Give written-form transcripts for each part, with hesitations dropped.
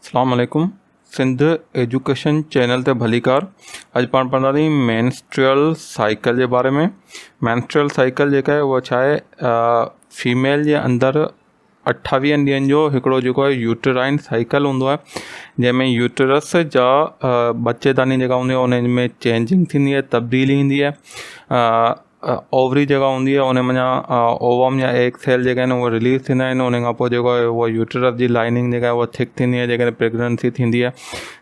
अस्सलामुअलैकुम Sindh education channel ते भलीकार। अॼु पाण पढ़ंदासीं मेंस्ट्रुअल साइकिल जे बारे में। मेंस्ट्रुअल साइकिल जेका आहे उहा छा आहे, फीमेल जे अंदरि 28 ॾींहंनि जो हिकिड़ो जेको आहे यूटराइन साइकिल हूंदो आहे, जंहिंमें यूटरस जा बच्चेदानी जेका हूंदी आहे उन में चेंजिंग थींदी आहे, तब्दीली ईंदी आहे। ओवरी जेका हूंदी आहे उन में ओवम या एग सेल जेका आहिनि उहे रिलीज़ थींदा आहिनि। उन खां पोइ जेको आहे उहा यूटरस जी लाइनिंग जेका आहे उहा थिक थींदी आहे। जेकॾहिं प्रेगनेंसी थींदी आहे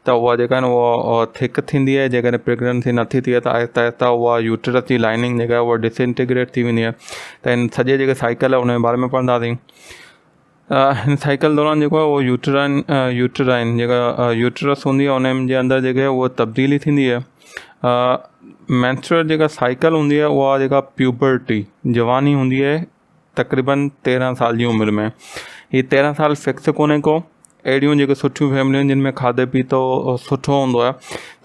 त उहा जेका आहे न उहा थिक थींदी आहे। जेकॾहिं प्रेगनेंसी नथी थिए त आहिस्ता आहिस्ता उहा यूटरस जी लाइनिंग जेका आहे उहा डिसइंटीग्रेट थी वेंदी आहे। त हिन सॼे जेके साइकिल आहे उन जे बारे में पढ़ंदासीं। हिन साइकिल दौरान जेको आहे उहो यूटराइन जेका यूटरस हूंदी आहे उन जे अंदरि जेके उहा तब्दीली थींदी आहे। मेंस्ट्रुअल जेका साइकिल हूंदी आहे उहा जेका प्यूबर्टी जवानी हूंदी आहे तक़रीबन 13 साल जी उमिरि में। हीअ 13 साल फिक्स कोन्हे को। अहिड़ियूं जेके सुठियूं फैमिलियूं आहिनि जिन में खाधे पीतो सुठो हूंदो आहे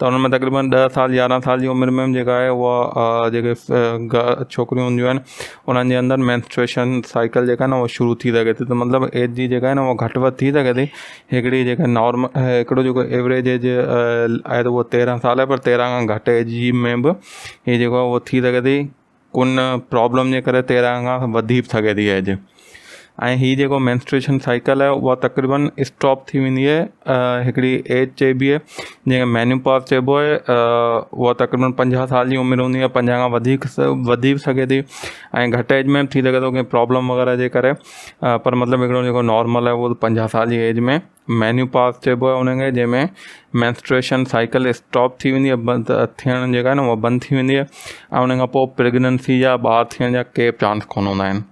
त उन में तक़रीबन 10 साल 11 साल जी उमिरि में जेका आहे उहा जेके छोकिरियूं हूंदियूं आहिनि उन्हनि जे अंदरि मेंस्ट्रुएशन साइकिल जेका आहे न उहा शुरू थी सघे थी। त मतिलबु एज जी जेका आहे न उहा घटि वधि थी सघे थी। हिकिड़ी जेका नॉर्मल हिकिड़ो जेको एवरेज एज आहे त उहो 13 साल आहे, पर 13 खां घटि एज जी में बि हीअ जेको आहे उहो थी सघे थी। कुन प्रॉब्लम जे करे 13 खां वधी बि सघे थी एज। ऐं हीअ जेको मेंस्ट्रुएशन साइकिल आहे उहा तक़रीबन स्टॉप थी वेंदी आहे हिकिड़ी एज चइबी आहे जंहिंखे मेन्यूपॉज चइबो आहे। उहा तक़रीबन 50 साल जी उमिरि हूंदी आहे, 50 खां वधी बि सघे थी ऐं घटि एज में बि थी सघे थो कंहिं प्रॉब्लम वग़ैरह जे करे। पर मतिलबु हिकिड़ो जेको नॉर्मल आहे उहो 50 साल जी एज में मेन्यूपॉज चइबो आहे उनखे, जंहिंमें मेंस्ट्रुएशन साइकिल स्टॉप थी वेंदी आहे, बंदि थियण जेका आहे न उहा बंदि थी वेंदी आहे। ऐं उन खां पोइ प्रेगनेंसी जा ॿार थियण जा के बि चांस कोन हूंदा आहिनि।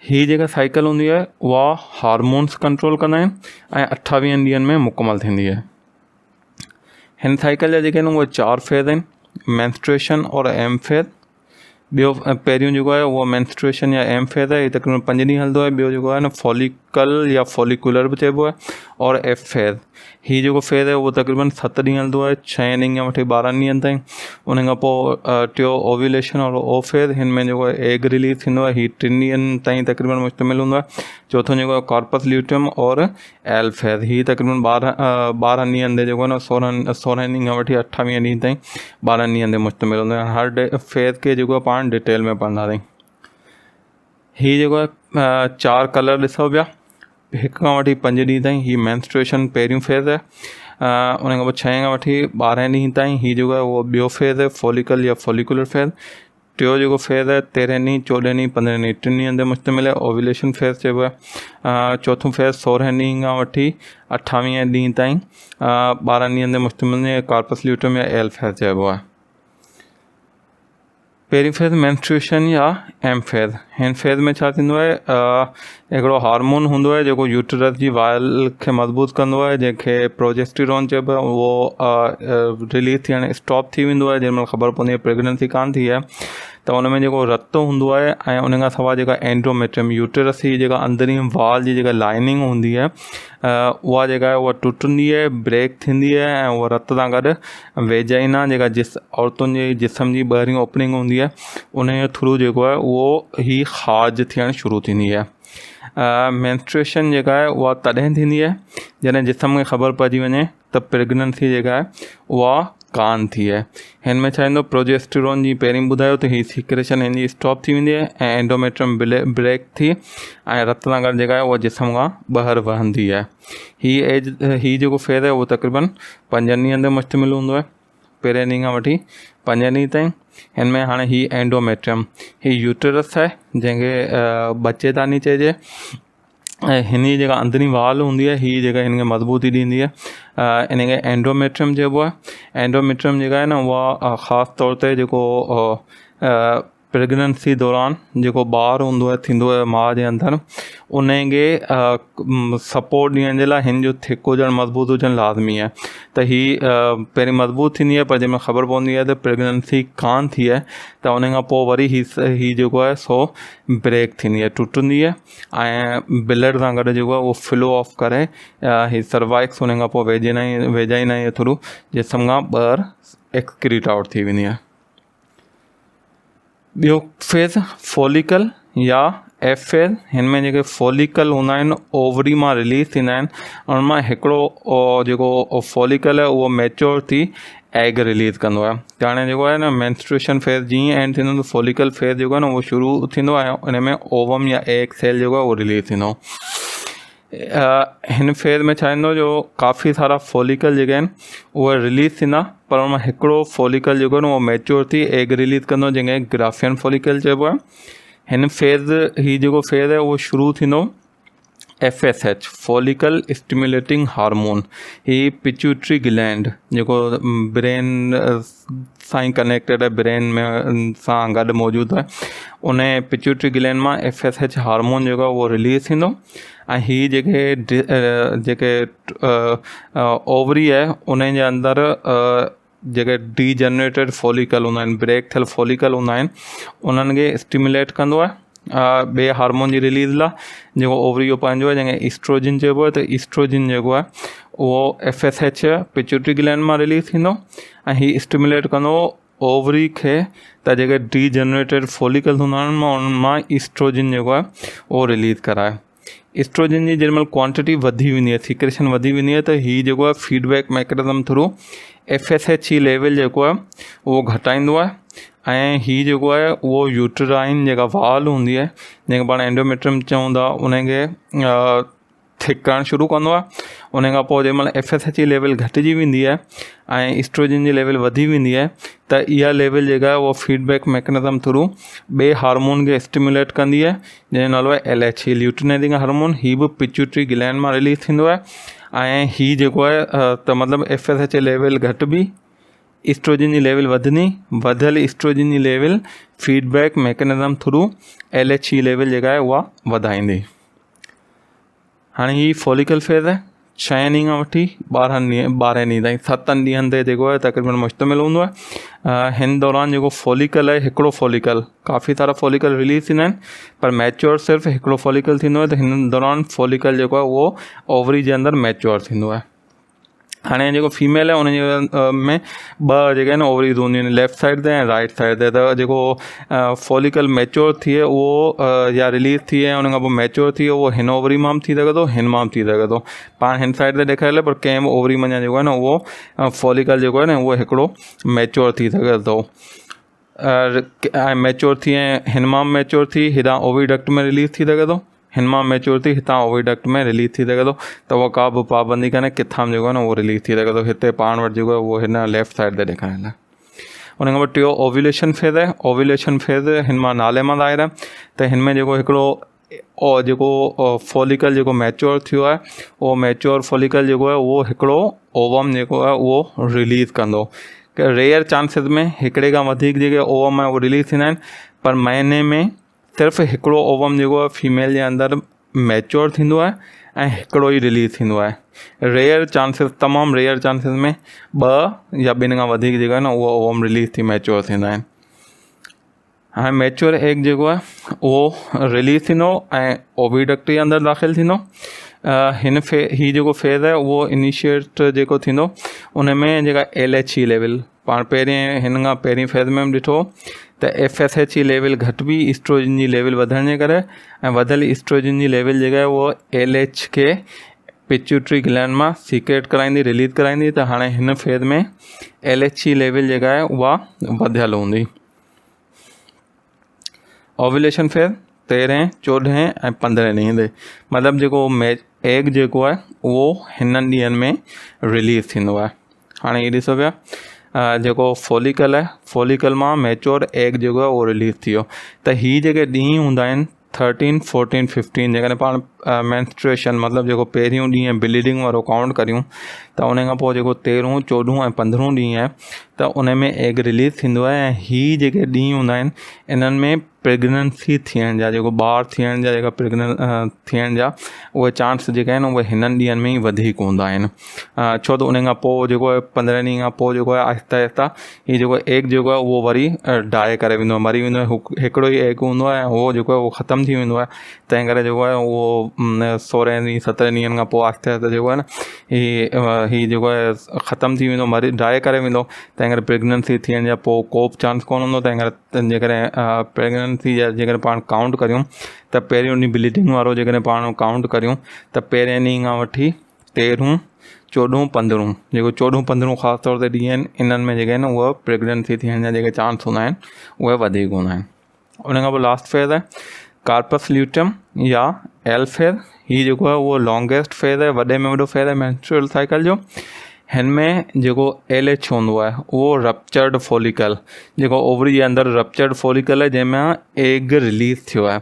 हीअ जेका साइकिल हूंदी आहे उहा हार्मोन्स कंट्रोल कंदा आहिनि ऐं 28 ॾींहंनि में मुकमल थींदी आहे। हिन साइकिल जा जेके आहिनि उहे 4 फेज़ आहिनि, मेंस्ट्रुएशन और एम फेज़। ॿियो पहिरियों जेको आहे उहो मेंस्ट्रुएशन या एम फेज़ आहे, हीअ तक़रीबन 5 ॾींहं हलंदो आहे। ॿियो जेको आहे न फॉलिकल या फॉलिकुलर बि चइबो आहे, और एफ फेज़। हीअ जेको फेज़ आहे उहो तक़रीबन 7 ॾींहं हलंदो आहे, 6 ॾींहं खां वठी 12 ॾींहंनि ताईं। उन खां पोइ टियों ओव्यूलेशन और ओ फेज़, हिन में जेको आहे एग रिलीज़ थींदो आहे, हीअ 3 ॾींहंनि ताईं तक़रीबन मुश्तमिल हूंदो आहे। चौथों जेको आहे कॉर्पस ल्यूटियम और एल फेज़, हीअ तक़रीबन 12 ॾींहंनि ते जेको आहे न 16 ॾींहं खां वठी 28 ॾींहं ताईं 12 ॾींहंनि ते मुश्तमिल हूंदो आहे। हर फेज़ खे जेको आहे पाण डिटेल में पढ़ंदासीं। हीअ जेको आहे 4 कलर ॾिसो पिया, 1 खां वठी 5 ॾींहं ताईं हीअ मेंस्ट्रुएशन पहिरियों फेज़ आहे। उन खां पोइ 6 खां वठी 12 ॾींहं ताईं हीअ जेको आहे उहो ॿियो फेज़ आहे, फॉलिकल या फॉलिकुलर फेज़। टियों जेको फेज़ आहे 13 ॾींहं 14 ॾींहं 15 ॾींहं 3 ॾींहंनि ते मुश्तमिल आहे, ओव्यूलेशन फेज़ चइबो आहे। चौथों फेज़ 16 ॾींहं खां वठी 28 ॾींहं ताईं 12 ॾींहंनि ते मुश्तमिल आहे, कॉर्पस ल्यूटियम या एल फेज़ चइबो आहे। पहिरीं फेज़ मेंस्ट्रुएशन या एम फेज़। हिन फेज़ में छा थींदो आहे, हिकिड़ो हार्मोन हूंदो आहे जेको यूटरस जी वायल खे मज़बूत कंदो आहे, जंहिंखे प्रोजेस्टेरॉन चइबो आहे। उहो रिलीज़ थियणु स्टॉप थी वेंदो आहे जेॾीमहिल ख़बर पवंदी आहे प्रेगनेंसी कान थी आहे। त उन में जेको रत हूंदो आहे ऐं उन खां सवाइ जेका एंडोमेट्रियम यूटरस जी जेका अंदरी वाल जी जेका लाइनिंग हूंदी आहे उहा जेका आहे उहा टुटंदी आहे, ब्रेक थींदी आहे ऐं उहा रत सां गॾु वेजाइना जेका औरतुनि जे जिस्म जी ॿाहिरीं ओपनिंग हूंदी आहे उन जे थ्रू जेको आहे उहो ही ख़ारिज थियणु शुरू थींदी आहे। मेंस्ट्रुएशन जेका आहे उहा तॾहिं थींदी आहे जॾहिं जिस्म खे ख़बर पइजी वञे त प्रेगनेंसी जेका आहे उहा कान थी आहे। हिन में छा ईंदो, प्रोजेस्टेरॉन जी पहिरीं ॿुधायो त हीअ सीक्रेशन हिन जी स्टॉप थी वेंदी आहे ऐं एंडोमेट्रियम ब्रेक थी ऐं रत सां गॾु जेका आहे उहा जिस्म खां ॿाहिरि वहंदी आहे। हीअ जेको फेज़ आहे उहो तक़रीबन 5 ॾींहंनि ते मुश्तमिल हूंदो आहे, पहिरें ॾींहं खां वठी 5 ॾींहं ताईं। हिन में हाणे हीअ एंडोमेट्रियम हीअ यूटरस आहे जंहिंखे बच्चेदानी चइजे ऐं हिन जी जेका अंदरी वाल हूंदी आहे हीअ जेका हिन खे मज़बूती ॾींदी आहे, इन खे एंडोमेट्रियम चइबो आहे। एंडोमेट्रियम जेका आहे न उहा ख़ासि तौर ते जेको प्रेगनेंसी दौरान जेको ॿारु हूंदो आहे थींदो आहे माउ जे अंदरि, उन खे सपोर्ट ॾियण जे लाइ हिन जो थिक हुजणु मज़बूत हुजणु लाज़मी आहे। त हीअ पहिरीं मज़बूत थींदी आहे, पर जंहिंमहिल ख़बर पवंदी आहे त प्रेगनेंसी कान थी आहे त उन खां पोइ वरी हीअ जेको आहे सो ब्रेक थींदी आहे, टुटंदी आहे ऐं ब्लड सां गॾु जेको आहे उहो फ्लो ऑफ करे हीअ सर्वाइक्स उन खां पोइ वेजाइना जे थ्रू जिस्म खां ॿाहिरि एक्सक्रीट आउट थी वेंदी आहे। ॿियो फेज़ फॉलिकल या एफ फेज़। हिन में जेके फॉलिकल हूंदा आहिनि ओवरी मां रिलीज़ थींदा आहिनि, उन मां हिकिड़ो जेको फॉलिकल आहे उहो मैच्योर थी एग रिलीज़ कंदो आहे। त हाणे जेको आहे न मेंस्ट्रुएशन फेज़ जीअं एंड थींदो त फॉलिकल फेज़ जेको आहे न उहो शुरू थींदो आहे, उन में ओवम या एग सेल जेको आहे उहो रिलीज़ थींदो। हिन फेज़ में छा थींदो जो काफ़ी सारा फॉलिकल जेके आहिनि उहे रिलीज़ थींदा, पर उन मां हिकिड़ो फॉलिकल जेको आहे न उहो मैच्योर थी एग रिलीज़ कंदो, जंहिंखे ग्राफियन फॉलिकल चइबो आहे। हिन फेज़ ही जेको फेज़ आहे उहो शुरू थींदो FSH फॉलिकल स्टिमुलेटिंग हार्मोन। ही पिट्यूटरी ग्लैंड जेको ब्रेन सां ई कनेक्टेड आहे, ब्रेन में सां गॾु मौजूदु आहे, उन पिट्यूटरी ग्लैंड मां FSH हार्मोन जेको आहे उहो रिलीज़ थींदो। ऐं ही जेके ओवरी आहे उन जे अंदरि जेके डीजनरेटेड फॉलिकल हूंदा आहिनि, ब्रेक थियल फॉलिकल हूंदा आहिनि, उन्हनि खे स्टिमुलेट कंदो आहे ॿिए हार्मोन जी रिलीज़ लाइ, जेको ओवरी जो पंहिंजो आहे, जंहिंखे ईस्ट्रोजिन चइबो आहे। त ईस्ट्रोजिन जेको आहे उहो FSH पिट्यूटरी ग्लैंड मां रिलीज़ थींदो ऐं हीउ स्टिमुलेट कंदो ओवरी खे त जेके डीजनरेटेड फॉलिकल हूंदा आहिनि उन मां ईस्ट्रोजिन जेको आहे उहो रिलीज़ कराए। ईस्ट्रोजिन जी जेॾी महिल क्वांटिटी वधी वेंदी आहे, सीक्रेशन वधी वेंदी आहे, त हीउ जेको आहे फीडबैक मैकेनिज़म थ्रू FSH जी लेवल जेको आहे उहो घटाईंदो आहे। ऐं हीउ जेको आहे उहो यूट्राइन जेका वाल हूंदी आहे, जंहिंखे पाण एंडोमेट्रियम चऊं था, उनखे थिक करणु शुरू कंदो आहे। उन खां पोइ जेॾी महिल FSH जी लेवल घटिजी वेंदी आहे ऐं ईस्ट्रोजिन जी लेवल वधी वेंदी आहे, त इहा लेवल जेका आहे उहा फीडबैक मैकेनिज़म थ्रू ॿिए हार्मोन खे स्टिमुलेट कंदी आहे, जंहिंजो नालो आहे LH ल्यूटिनाइज़िंग हार्मोन। हीउ बि पिट्यूटरी ग्लैंड मां रिलीज़ थींदो आहे ऐं हीउ जेको आहे त मतिलबु FSH जी लेवल घटि बि, ईस्ट्रोजिन जी लेवल वधंदी, वधियल ईस्ट्रोजिन जी level feedback mechanism through LH जी लेवल जेका आहे उहा वधाईंदी। हाणे हीउ फॉलिकल फेज़ आहे 6 ॾींहं खां वठी 12 ॾींहं ताईं 7 ॾींहंनि ते जेको आहे तक़रीबन मुश्तमिल हूंदो आहे। हिन दौरान जेको फॉलिकल आहे, हिकिड़ो फॉलिकल, काफ़ी सारा फॉलिकल रिलीज़ थींदा आहिनि, पर मैच्योर सिर्फ़ु हिकिड़ो फॉलिकल थींदो आहे। त हिन दौरान फॉलिकल जेको आहे उहो ओवरी जे अंदरि मैच्योर थींदो आहे। हाणे जेको फीमेल आहे उनजे में ॿ जेके आहिनि ओवरीज़ हूंदियूं आहिनि, लेफ़्ट साइड ते ऐं राइट साइड ते। त जेको फॉलिकल मैच्योर थिए उहो या रिलीज़ थिए, उन खां पोइ मैच्योर थिए, उहो हिन ओवरी मां बि थी सघे थो, हिन मां बि थी सघे थो। पाण हिन साइड ते ॾेखारियल, पर कंहिं बि ओवरी मां जेको आहे न उहो फॉलिकल जेको आहे न उहो हिकिड़ो मैच्योर थी सघे थो। ऐं मैच्योर थी ऐं हिन मां मैच्योर थी हितां ओविडक्ट में रिलीज़ थी सघे थो, हिन मां मैच्योर थी हितां ओविडक्ट में रिलीज़ थी सघे थो। त उहा का बि पाबंदी कान्हे किथां जेको आहे न उहो रिलीज़ थी सघे थो। हिते पाण वटि जेको आहे उहो हिन लेफ़्ट साइड ते ॾेखारियल आहे। उन खां पोइ टियों ओव्यूलेशन फेज़ आहे। ओव्यूलेशन फेज़ हिन मां नाले मां ज़ाहिर आहे त हिन में जेको हिकिड़ो जेको फॉलिकल जेको मैच्योर थियो आहे, उहो मैच्योर फॉलिकल जेको आहे उहो हिकिड़ो ओवम जेको आहे उहो रिलीज़ कंदो। रेयर चांसिस में हिकिड़े खां वधीक जेके ओवम आहे उहो रिलीज़ थींदा आहिनि, पर महीने में सिर्फ़ु हिकिड़ो ओवम जेको आहे फीमेल जे अंदरि मैच्योर थींदो आहे ऐं हिकिड़ो ई रिलीज़ थींदो आहे। रेयर चांसिस, तमामु रेयर चांसिस में 2 या 2 खां वधीक जेका आहे न उहो ओवम रिलीज़ थी मैच्योर थींदा आहिनि। हाणे मैच्योर एग जेको आहे उहो रिलीज़ थींदो ऐं ओविडक्ट जे अंदरि दाख़िल थींदो। हीउ जेको फेज़ आहे उहो इनिशिएट जेको थींदो उन में जेका LH जी लेवल, पाण पहिरें हिन खां पहिरीं फेज़ में बि ॾिठो त FSH जी लेवल घटि बि ईस्ट्रोजिन जी लेवल वधण जे करे, ऐं वधियल ईस्ट्रोजिन जी लेवल जेका आहे उहो LH खे पिट्यूटरी ग्लैंड मां सीक्रेट कराईंदी, रिलीज़ कराईंदी। त हाणे हिन फेज़ में LH जी लेवल जेका आहे उहा वधियल हूंदी। ओव्यूलेशन फेज़ 13, 14 ऐं 15 ॾींहं ते, मतिलबु जेको एग जेको आहे उहो हिननि ॾींहंनि में रिलीज़ थींदो आहे। हाणे हीउ ॾिसो पिया, जेको फॉलिकल आहे, फॉलिकल मां मैच्योर एग जेको आहे उहो रिलीज़ थी वियो। त हीअ जेके ॾींहं हूंदा आहिनि 13, 14, 15, जेकॾहिं पाण मेंस्ट्रुएशन मतिलबु जेको पहिरियों ॾींहुं ब्लीडिंग वारो काउंट करियूं, त उन खां पोइ जेको 13, 14 ऐं 15 ॾींहं आहे त उन में एग रिलीज़ थींदो आहे। ऐं हीअ जेके ॾींहं हूंदा आहिनि इन्हनि में प्रेगनेंसी थियण जा, जेको ॿार थियण जा, जेका थियण जा उहे चांस जेके आहिनि उहे हिननि ॾींहंनि में ई वधीक हूंदा आहिनि। छो त उन खां पोइ जेको आहे 15 ॾींहं खां पोइ जेको आहे आहिस्ता आहिस्ता हीअ जेको एग जेको आहे उहो वरी डाए करे वेंदो आहे, मरी वेंदो आहे। हिकिड़ो ई एग हूंदो आहे ऐं उहो जेको आहे उहो ख़तमु थी वेंदो आहे। तंहिं करे जेको आहे उहो 16 ॾींहं 17 ॾींहंनि खां पोइ आहिस्ता आहिस्ता जेको आहे न ही जेको आहे ख़तमु थी वेंदो, मरी ड्राई करे वेंदो। तंहिं करे प्रेगनेंसी थियण जा पोइ को बि चांस कोन हूंदो। तंहिं करे जेकॾहिं प्रेगनेंसी जा जेकॾहिं पाण काउंट करियूं त पहिरियों ॾींहुं ब्लीडिंग वारो जेकॾहिं पाण काउंट करियूं त पहिरें ॾींहं खां वठी 13, 14, 15 जेको 14, 15 ख़ासि तौर ते ॾींहं आहिनि, इन्हनि में जेके आहिनि उहा प्रेगनेंसी थियण जा जेके चांस हूंदा आहिनि उहे वधीक हूंदा आहिनि। उन खां पोइ लास्ट फेज़ आहे कार्पस ल्यूटियम या एल फेज़। हीउ जेको आहे उहो लॉन्गेस्ट फेज़ आहे, वॾे में वॾो फेज़ आहे मेंस्ट्रुअल साइकिल जो। हिन में जेको LH हूंदो आहे उहो रप्चर्ड फॉलिकल, जेको ओवरी जे अंदरि रप्चर्ड फॉलिकल आहे जंहिंमें एग रिलीज़ थियो आहे,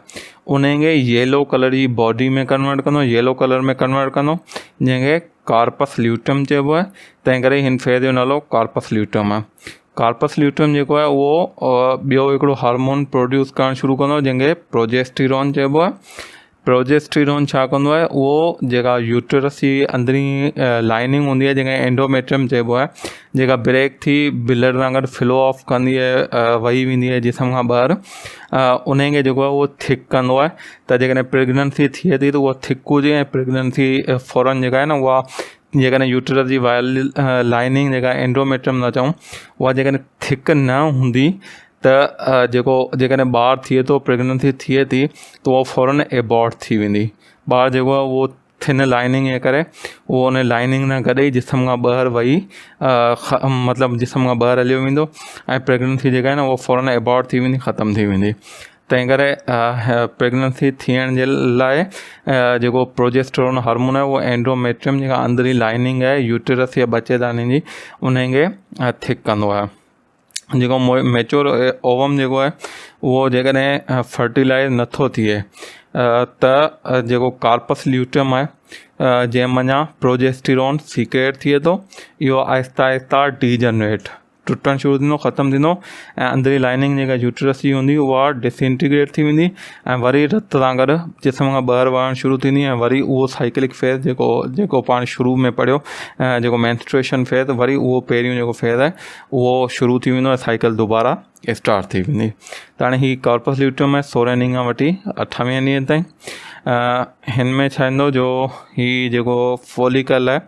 उन खे येलो कलर जी बॉडी में कन्वर्ट कंदो, येलो कलर में कन्वर्ट कंदो, जंहिंखे कार्पस ल्यूटियम चइबो आहे। तंहिं करे हिन फेज़ जो नालो कार्पस ल्यूटियम आहे। कार्पस ल्यूटियम जेको आहे उहो ॿियो हिकिड़ो हार्मोन प्रोड्यूस करणु शुरू कंदो जंहिंखे प्रोजेस्टेरोन चइबो आहे। प्रोजेस्टेरोन छा कंदो आहे, उहो जेका यूट्रस जी अंदरी लाइनिंग हूंदी आहे जंहिंखे एंडोमेट्रियम चइबो आहे, जेका ब्रेक थी ब्लड सां गॾु फ्लो ऑफ कंदी आहे, वही वेंदी आहे जिस्म खां ॿाहिरि, उन खे जेको आहे उहो थिक कंदो आहे। त जेकॾहिं प्रेगनेंसी थिए थी त उहा थिक हुजे ऐं प्रेगनेंसी फ़ौरन जेका आहे न उहा जेकॾहिं यूट्रस जी लाइनिंग जेका एंडोमेट्रियम न चऊं, उहा जेकॾहिं थिक न हूंदी त जेकॾहिं ॿारु थिए थो, प्रेगनेंसी थिए थी त उहो फ़ौरन एबॉर्ट थी वेंदी। ॿारु जेको आहे उहो थिन लाइनिंग जे करे उहो उन लाइनिंग सां गॾु ई जिस्म खां ॿाहिरि वही मतिलबु जिस्म खां ॿाहिरि हलियो वेंदो ऐं प्रेगनेंसी जेका आहे न उहो फ़ौरन एबॉर्ट थी वेंदी, ख़तमु थी वेंदी। तंहिं करे प्रेगनेंसी थियण जे लाइ जेको प्रोजेस्टेरोन हार्मोन आहे उहो एंडोमेट्रियम जेका अंदरी लाइनिंग आहे यूट्रस या बच्चेदानी जी उन खे थिक कंदो आहे। जेको मैच्योर ओवम जेको आहे उहो जेकॾहिं फर्टिलाइज़ नथो थिए त जेको कार्पस ल्यूटियम आहे जंहिं मञा प्रोजेस्टेरोन सीक्रेट थिए थो, इहो आहिस्ता आहिस्ता डीजनरेट टुटणु शुरू थींदो, ख़तमु थींदो ऐं अंदरी लाइनिंग जेका यूट्रस जी हूंदी उहा डिसइंटीग्रेट थी वेंदी ऐं वरी रत सां गॾु जिस्म खां ॿाहिरि वहणु शुरू थींदी ऐं वरी उहो साइकिलिक फेज़ जेको पाण शुरू में पढ़ियो जेको मेंस्ट्रुएशन फेज़, वरी उहो पहिरियों जेको फेज़ आहे उहो शुरू थी वेंदो ऐं साइकिल दुबारा स्टार्ट थी वेंदी। त हाणे हीउ कार्पस ल्यूटियम आहे 16 ॾींहं खां वठी 28 ॾींहं ताईं। हिन में छा ईंदो, जो हीउ जेको फॉलिकल आहे,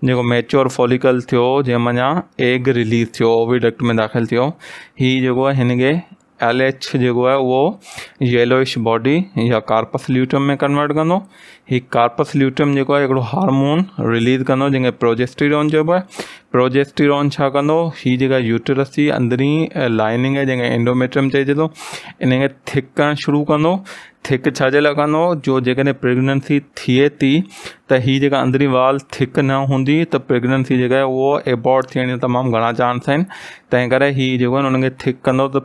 जेको मैच्योर फॉलिकल थियो जंहिं मञा एग रिलीज़ थियो, ओविडक्ट में दाख़िल थियो, हीउ जेको आहे हिन खे LH जेको आहे उहो येलोइश बॉडी या कार्पस ल्यूटियम में कन्वर्ट कंदो। हीउ कार्पस ल्यूटियम जेको आहे हिकिड़ो हार्मोन रिलीज़ कंदो जंहिंखे प्रोजेस्टेरोन चइबो आहे। प्रोजेस्टेरोन छा कंदो, हीअ जेका यूट्रस जी अंदरी लाइनिंग आहे जंहिंखे एंडोमेट्रियम चइजे थो, इन खे थिक करणु शुरू कंदो। थिक छाजे लाइ कंदो, जो जेकॾहिं प्रेगनेंसी थिए थी त हीअ जेका अंदरी वाल थिक न हूंदी त प्रेगनेंसी जेका आहे उहो एबॉर्ट थियण जा तमामु घणा चांस आहिनि। तंहिं करे हीअ जेको आहे उनखे थिक कंदो त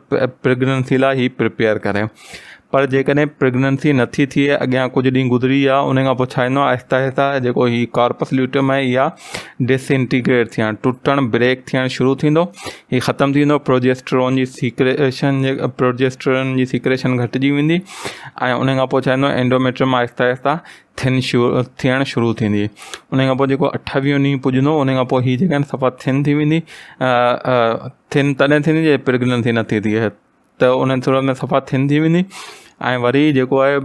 प्रेगनेंसी लाइ हीअ प्रिपेयर करे। पर जेकॾहिं प्रेगनेंसी नथी थिए, अॻियां कुझु ॾींहं गुज़री विया, उन खां पोइ छा ईंदो आहे, आहिस्ता आहिस्ता जेको हीउ कार्पस ल्यूटियम आहे इहा डिसइंटीग्रेट थियणु, टुटणु, ब्रेक थियणु शुरू थींदो। हीउ ख़तमु थींदो, प्रोजेस्टेरोन जी सीक्रेशन घटिजी वेंदी ऐं उन खां पोइ छा ईंदो, एंडोमेट्रियम आहिस्ता आहिस्ता थियणु शुरू थींदी। उन खां पोइ जेको 28 ॾींहं पुॼंदो, उन खां पोइ हीअ जेका आहिनि सफ़ा थिन थी वेंदी। थिन तॾहिं थींदी जे प्रेगनेंसी नथी थिए, त उन सूरत में सफ़ा थिन थी वेंदी ऐं वरी जेको आहे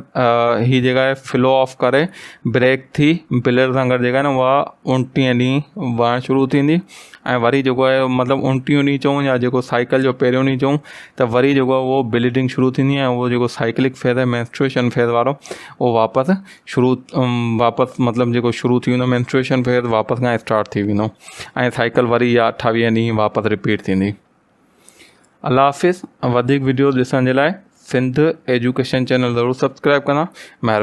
हीअ जेका आहे फ्लो ऑफ करे ब्रेक थी ब्लड सां गॾु जेका आहे न उहा 29 ॾींहं वहणु शुरू थींदी ऐं वरी जेको आहे मतिलबु 29 ॾींहं चऊं या जेको साइकिल जो पहिरियों ॾींहुं चऊं त वरी जेको आहे उहो ब्लीडिंग शुरू थींदी ऐं उहो जेको साइकिलिक फेज़ आहे मेंस्ट्रुएशन फेज़ वारो उहो वापसि मतिलबु जेको शुरू थी वेंदो मेंस्ट्रुएशन फेज़ वापसि खां स्टार्ट थी वेंदो ऐं साइकिल वरी इहा 28 ॾींहं वापसि रिपीट थींदी। अल्लाह हाफ़िज़। वधीक वीडियोज़ ॾिसण जे लाइ सिंध एजुकेशन चैनल ज़रूरु सब्सक्राइब कंदा।